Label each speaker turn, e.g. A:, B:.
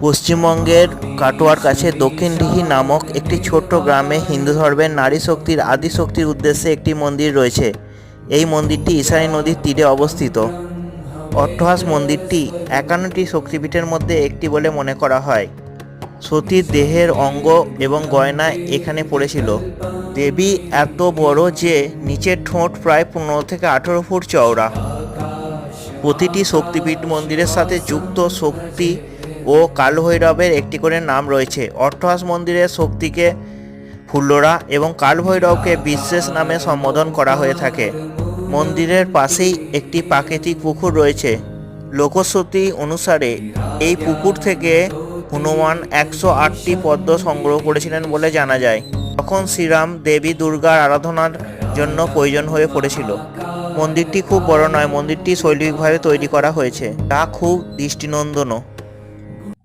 A: পশ্চিমবঙ্গের কাটোয়ার কাছে দক্ষিণদিঘি নামক একটি ছোট্ট গ্রামে হিন্দু ধর্মের নারী শক্তির আদি শক্তির উদ্দেশ্যে একটি মন্দির রয়েছে। এই মন্দিরটি ইশানী নদীর তীরে অবস্থিত। অট্টহাস মন্দিরটি 51টি শক্তিপীঠের মধ্যে একটি বলে মনে করা হয়। সতীর দেহের অঙ্গ এবং গয়না এখানে পড়েছিল। দেবী এত বড় যে নিচের ঠোঁট প্রায় 15 থেকে 18 ফুট চওড়া। প্রতিটি শক্তিপীঠ মন্দিরের সাথে যুক্ত শক্তি ও কালভৈরবের একটি করে নাম রয়েছে। অট্টহাস মন্দিরের শক্তিকে ফুল্লরা এবং কালভৈরবকে বিশেষ নামে সম্বোধন করা হয়ে থাকে। মন্দিরের পাশেই একটি প্রাকৃতিক পুকুর রয়েছে। লোকশ্রুতি অনুসারে এই পুকুর থেকে হনুমান 108টি পদ্ম সংগ্রহ করেছিলেন বলে জানা যায়, তখন শ্রীরাম দেবী দুর্গার আরাধনার জন্য প্রয়োজন হয়ে পড়েছিল। মন্দিরটি খুব বড় নয়, মন্দিরটি শৈল্পিকভাবে তৈরি করা হয়েছে, যা খুব দৃষ্টিনন্দনও।